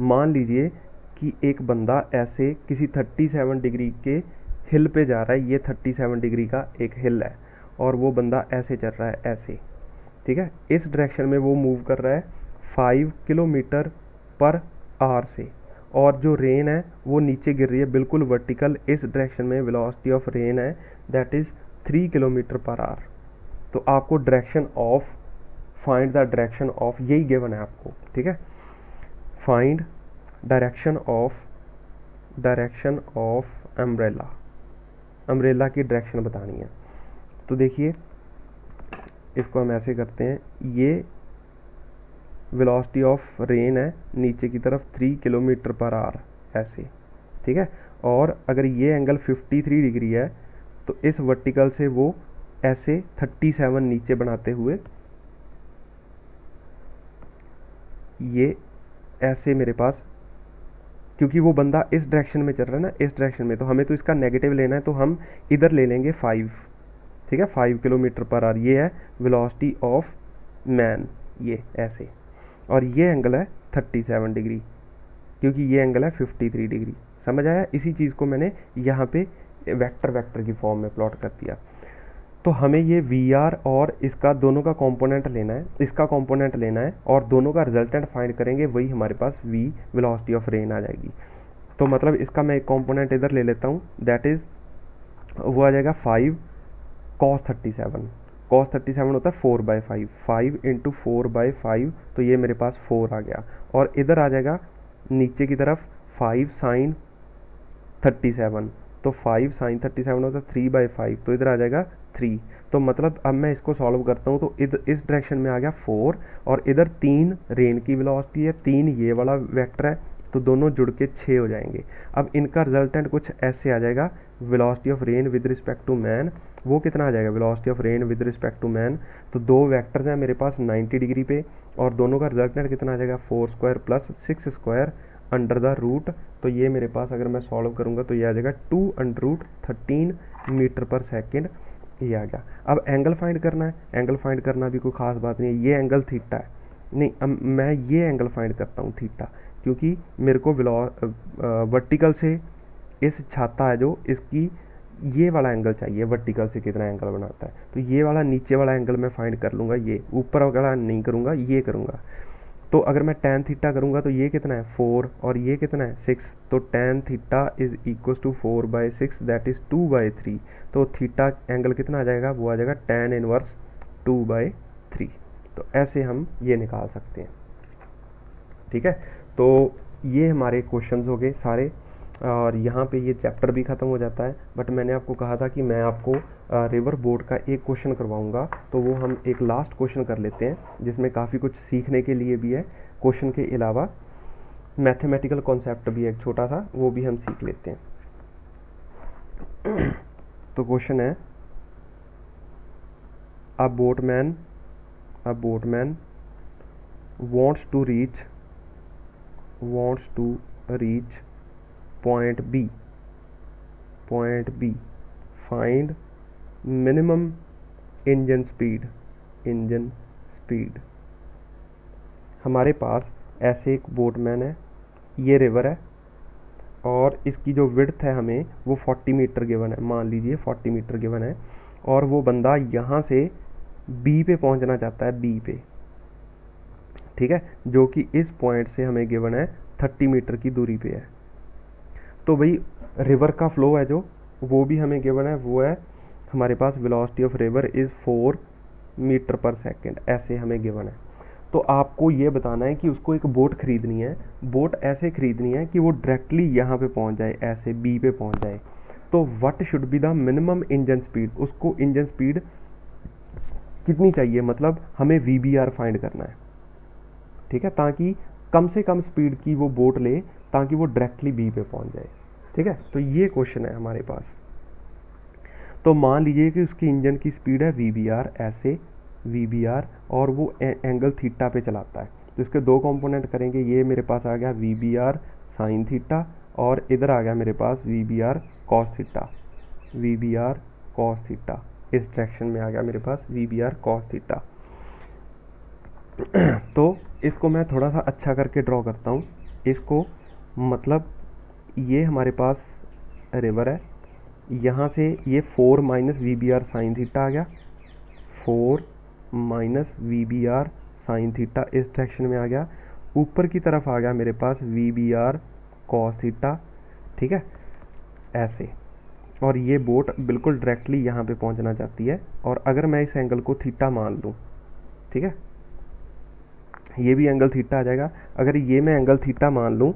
मान लीजिए कि एक बंदा ऐसे किसी 37 डिग्री के हिल पे जा रहा है, ये 37 डिग्री का एक हिल है, और वो बंदा ऐसे चल रहा है, ऐसे, ठीक है। इस डायरेक्शन में वो मूव कर रहा है 5 किलोमीटर पर आवर से, और जो रेन है वो नीचे गिर रही है बिल्कुल वर्टिकल, इस डायरेक्शन में वेलोसिटी ऑफ रेन है that is 3 kilometre per our. तो आपको direction of, find the direction of, यही गिवन है आपको, ठीक है। फाइंड डायरेक्शन ऑफ अम्ब्रेला की डायरेक्शन बतानी है। तो देखिए इसको हम ऐसे करते हैं, ये वेलोसिटी ऑफ रेन है नीचे की तरफ 3 किलोमीटर पर आवर, ऐसे, ठीक है। और अगर ये एंगल 53 डिग्री है तो इस वर्टिकल से वो ऐसे 37 नीचे बनाते हुए ये ऐसे मेरे पास, क्योंकि वो बंदा इस डायरेक्शन में चल रहा है ना, इस डायरेक्शन में, तो हमें तो इसका नेगेटिव लेना है, तो हम इधर ले लेंगे 5, ठीक है, 5 किलोमीटर पर आवर। ये है वेलोसिटी ऑफ मैन, ये ऐसे, और ये एंगल है 37 डिग्री, क्योंकि ये एंगल है 53 डिग्री। समझ आया? इसी चीज़ को मैंने यहाँ पे वेक्टर की फॉर्म में प्लॉट कर दिया। तो हमें ये VR और इसका दोनों का कंपोनेंट लेना है, इसका कंपोनेंट लेना है, और दोनों का रिजल्टेंट फाइंड करेंगे, वही हमारे पास V वेलोसिटी ऑफ रेन आ जाएगी। तो मतलब इसका मैं एक कॉम्पोनेंट इधर ले लेता हूँ, दैट इज़ वो आ जाएगा 5 cos 37। cos 37 होता है 4/5, 5 इंटू 4/5, तो ये मेरे पास 4 आ गया। और इधर आ जाएगा नीचे की तरफ 5 sin 37, तो 5 sin 37 होता है 3/5, तो इधर आ जाएगा 3। तो मतलब अब मैं इसको सॉल्व करता हूँ तो इधर इस डायरेक्शन में आ गया 4, और इधर 3 रेन की वेलोसिटी है, 3 ये वाला वेक्टर है, तो दोनों जुड़ के 6 हो जाएंगे। अब इनका रिजल्टेंट कुछ ऐसे आ जाएगा, velocity of rain with respect to man, वो कितना आ जाएगा, velocity of rain with respect to man, तो दो वेक्टर्स हैं मेरे पास 90 डिग्री पे, और दोनों का रिजल्टेंट कितना आ जाएगा 4 square plus 6 square under the root. तो ये मेरे पास अगर मैं सॉल्व करूँगा तो ये आ जाएगा 2√13 मीटर पर सेकेंड, ये आ गया। अब एंगल फाइंड करना है, एंगल फाइंड करना भी कोई खास बात नहीं है, ये एंगल थीटा है, नहीं अब मैं ये एंगल फाइंड करता हूँ थीटा, क्योंकि मेरे को वर्टिकल से इस छाता है जो इसकी ये वाला एंगल चाहिए, वर्टिकल से कितना एंगल बनाता है, तो ये वाला नीचे वाला एंगल मैं फाइंड कर लूँगा, ये ऊपर वाला नहीं करूँगा, ये करूँगा। तो अगर मैं tan थीटा करूँगा तो ये कितना है 4, और ये कितना है 6, तो tan theta is equal to 4/6, that is 2/3। तो थीटा एंगल कितना आ जाएगा, वो आ जाएगा tan इनवर्स 2/3। तो ऐसे हम ये निकाल सकते हैं, ठीक है। तो ये हमारे क्वेश्चंस हो गए सारे, और यहाँ पे ये चैप्टर भी ख़त्म हो जाता है। बट मैंने आपको कहा था कि मैं आपको रिवर बोर्ड का एक क्वेश्चन करवाऊँगा, तो वो हम एक लास्ट क्वेश्चन कर लेते हैं, जिसमें काफ़ी कुछ सीखने के लिए भी है। क्वेश्चन के अलावा मैथमेटिकल कॉन्सेप्ट भी है एक छोटा सा, वो भी हम सीख लेते हैं। तो क्वेश्चन है, अ boatman wants to reach point B, find minimum engine speed। हमारे पास ऐसे एक बोटमैन है, ये रिवर है, और इसकी जो विड्थ है हमें वो 40 मीटर गिवन है, मान लीजिए 40 मीटर गिवन है, और वो बंदा यहाँ से बी पे पहुँचना चाहता है, बी पे, ठीक है, जो कि इस पॉइंट से हमें गिवन है 30 मीटर की दूरी पे है। तो भाई रिवर का फ्लो है जो, वो भी हमें गिवन है, वो है हमारे पास velocity of river is 4 metre per second, ऐसे हमें गिवन है। तो आपको ये बताना है कि उसको एक बोट खरीदनी है, बोट ऐसे खरीदनी है कि वो डायरेक्टली यहाँ पे पहुँच जाए, ऐसे बी पे पहुँच जाए। तो what should be the minimum engine speed, उसको इंजन स्पीड कितनी चाहिए, मतलब हमें VBR फाइंड करना है, ठीक है, ताकि कम से कम स्पीड की वो बोट ले, ताकि वो डायरेक्टली बी पे पहुंच जाए, ठीक है। तो ये क्वेश्चन है हमारे पास। तो मान लीजिए कि उसकी इंजन की स्पीड है VBR, ऐसे VBR, और वो एंगल थीटा पे चलाता है। तो इसके दो कंपोनेंट करेंगे, ये मेरे पास आ गया VBR साइन थीटा, और इधर आ गया मेरे पास VBR कॉस थीटा, इस डायरेक्शन में आ गया मेरे पास VBR कॉस थीटा। तो इसको मैं थोड़ा सा अच्छा करके ड्रॉ करता हूँ इसको, मतलब ये हमारे पास रिवर है, यहाँ से ये 4 माइनस VBR साइन थीटा आ गया, 4 माइनस VBR साइन थीटा इस डायरेक्शन में आ गया, ऊपर की तरफ आ गया मेरे पास VBR कॉस थीटा, ठीक है, ऐसे। और ये बोट बिल्कुल डायरेक्टली यहाँ पे पहुँचना चाहती है, और अगर मैं इस एंगल को थीटा मान लूँ, ठीक है, ये भी एंगल थीटा आ जाएगा। अगर ये मैं एंगल थीटा मान लूँ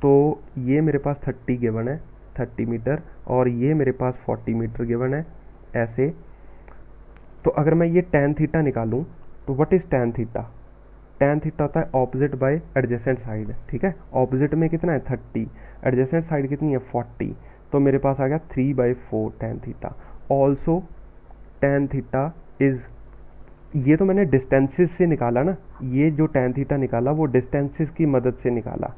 तो ये मेरे पास 30 गिवन है, 30 मीटर, और ये मेरे पास 40 मीटर गिवन है, ऐसे। तो अगर मैं ये tan थीटा निकालूँ तो what is tan theta, tan theta होता है ऑपोजिट बाय एडजेसेंट साइड, ठीक है। ऑपोजिट में कितना है 30, एडजेसेंट साइड कितनी है 40, तो मेरे पास आ गया 3/4 tan theta. Also tan theta is, ये तो मैंने डिस्टेंसेस से निकाला ना, ये जो tan थीटा निकाला वो डिस्टेंसेस की मदद से निकाला,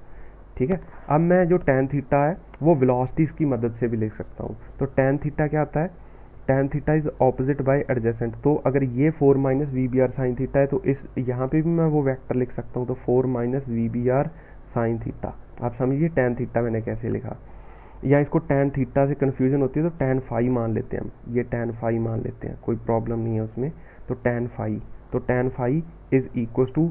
ठीक है। अब मैं जो tan थीटा है वो वेलोसिटीज़ की मदद से भी लिख सकता हूँ। तो tan थीटा क्या आता है, tan theta is opposite by adjacent. तो अगर ये 4 माइनस VBR साइन थीटा है, तो इस यहाँ पे भी मैं वो वेक्टर लिख सकता हूँ, तो 4 माइनस VBR साइन थीटा। आप समझिए tan थीटा मैंने कैसे लिखा, या इसको tan थीटा से कन्फ्यूजन होती है तो tan फाई मान लेते हैं हम, ये tan फाई मान लेते हैं, कोई प्रॉब्लम नहीं है उसमें। तो tan phi is equal to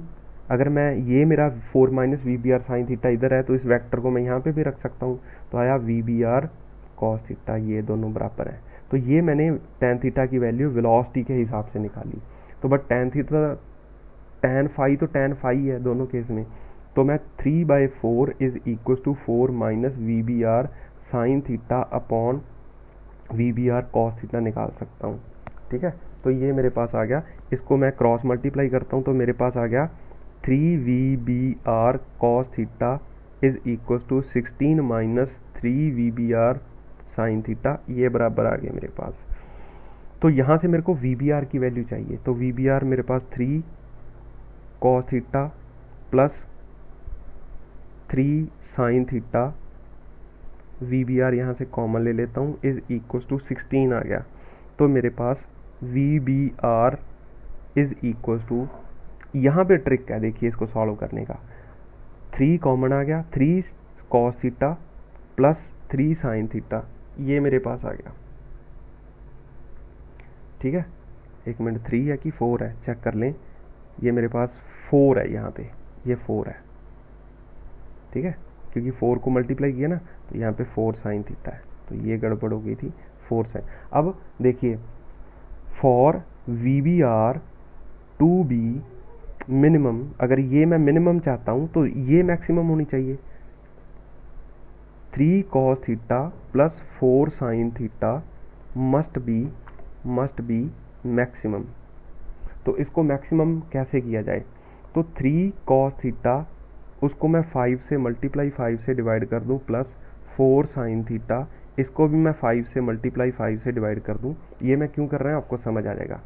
अगर मैं ये मेरा 4 minus V B R sine theta इधर है तो इस वेक्टर को मैं यहाँ पे भी रख सकता हूँ, तो आया V B R cos theta, ये दोनों बराबर है। तो ये मैंने टेन थीटा की वैल्यू वेलोसिटी के हिसाब से निकाली। तो but tan theta tan phi तो टेन फाई है दोनों केस में, तो मैं 3/4 is equal to 4 minus V B R sine theta upon V B R cos theta निकाल सकता हूँ। ठीक है, तो ये मेरे पास आ गया। इसको मैं क्रॉस मल्टीप्लाई करता हूँ तो मेरे पास आ गया 3 VBR cos theta is equal to 16 minus 3 VBR sine theta, ये बराबर आ गया मेरे पास। तो यहाँ से मेरे को VBR की वैल्यू चाहिए, तो VBR मेरे पास 3 cos theta plus 3 sine theta, VBR यहाँ से कॉमन ले लेता हूँ, इज इक्व टू 16 आ गया। तो मेरे पास VBR इज इक्व टू, यहाँ पे ट्रिक है देखिए इसको सॉल्व करने का, 3 कॉमन आ गया, 3 cos theta plus 3 sign theta, ये मेरे पास आ गया। ठीक है, एक मिनट, 3 है कि 4 है चेक कर लें, ये मेरे पास 4 है, यहाँ पे ये 4 है। ठीक है, क्योंकि 4 को मल्टीप्लाई किया ना, तो यहाँ पे 4 साइन थीटा है, तो ये गड़बड़ हो गई थी, 4 साइन। अब देखिए for VBR to be minimum, अगर ये मैं मिनिमम चाहता हूँ तो ये मैक्सिमम होनी चाहिए, 3 cos theta plus 4 sign theta must B maximum. तो इसको मैक्सिमम कैसे किया जाए, तो 3 कॉस थीटा उसको मैं 5 से मल्टीप्लाई 5 से डिवाइड कर दूं प्लस 4 साइन थीटा, इसको भी मैं 5 से मल्टीप्लाई 5 से डिवाइड कर दूं। ये मैं क्यों कर रहा हूँ आपको समझ आ जाएगा।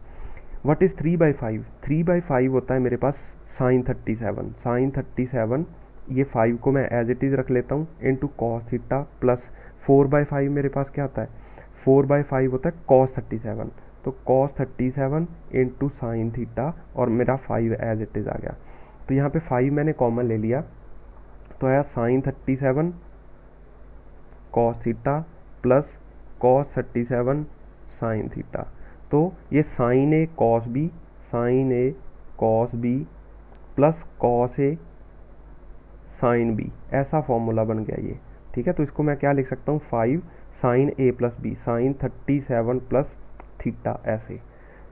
व्हाट इज़ 3/5, 3/5 होता है मेरे पास साइन 37, साइन 37, ये 5 को मैं एज इट इज़ रख लेता हूँ इनटू कॉस थीटा प्लस 4/5 मेरे पास क्या आता है, 4/5 होता है कॉस 37, तो कॉस 37 इंटू साइन थीटा, और मेरा 5 एज इट इज़ आ गया। तो यहाँ पे 5 मैंने कॉमन ले लिया, तो आया sine 37 cos theta plus cos 37 sine theta. तो ये sine A cos B, sine A cos B plus cos A sine B, ऐसा फॉर्मूला बन गया ये। ठीक है, तो इसको मैं क्या लिख सकता हूँ, 5 sine A plus B sine 37 plus theta, ऐसे।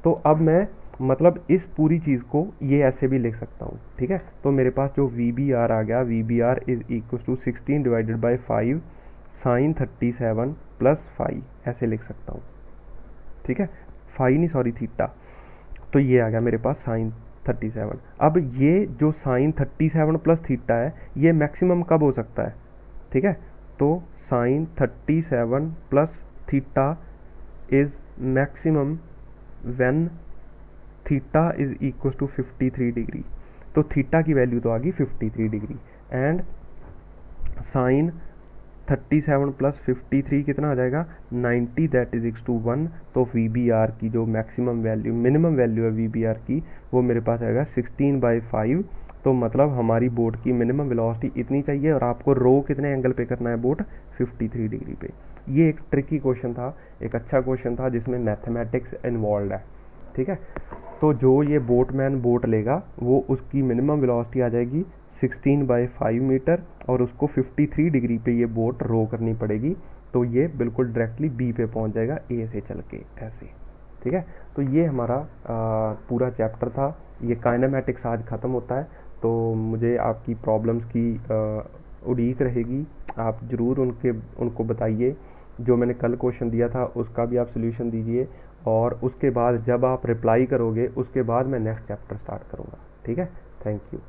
तो अब मैं मतलब इस पूरी चीज़ को ये ऐसे भी लिख सकता हूँ। ठीक है, तो मेरे पास जो VBR आ गया, VBR is equal to 16 divided by 5 sine 37 plus 5, ऐसे लिख सकता हूँ। ठीक है, 5 नहीं सॉरी थीटा, तो ये आ गया मेरे पास साइन 37। अब ये जो साइन 37 प्लस थीटा है ये मैक्सिमम कब हो सकता है, ठीक है, तो sine 37 plus theta is maximum when theta is equal to 53 degree. तो थीटा की वैल्यू तो आ गई 53 डिग्री, एंड साइन 37 प्लस 53 कितना आ जाएगा, 90, दैट इज इक्स टू 1। तो VBR की जो मैक्सिमम वैल्यू मिनिमम वैल्यू है VBR की, वो मेरे पास आएगा 16/5। तो मतलब हमारी बोट की मिनिमम वेलोसिटी इतनी चाहिए, और आपको रो कितने एंगल पे करना है बोट, 53 डिग्री पे। ये एक ट्रिकी क्वेश्चन था, एक अच्छा क्वेश्चन था जिसमें मैथमेटिक्स इन्वॉल्व है। ठीक है, तो जो ये बोटमैन बोट लेगा वो उसकी मिनिमम वेलोसिटी आ जाएगी 16/5 मीटर, और उसको 53 डिग्री पे ये बोट रो करनी पड़ेगी, तो ये बिल्कुल डायरेक्टली बी पे पहुंच जाएगा ए से चल के, ऐसे। ठीक है, तो ये हमारा पूरा चैप्टर था। ये काइनेमैटिक्स आज ख़त्म होता है, तो मुझे आपकी प्रॉब्लम्स की उड़ीक रहेगी। आप ज़रूर उनको बताइए, जो मैंने कल क्वेश्चन दिया था उसका भी आप सोल्यूशन दीजिए, और उसके बाद जब आप रिप्लाई करोगे उसके बाद मैं नेक्स्ट चैप्टर स्टार्ट करूँगा। ठीक है, थैंक यू।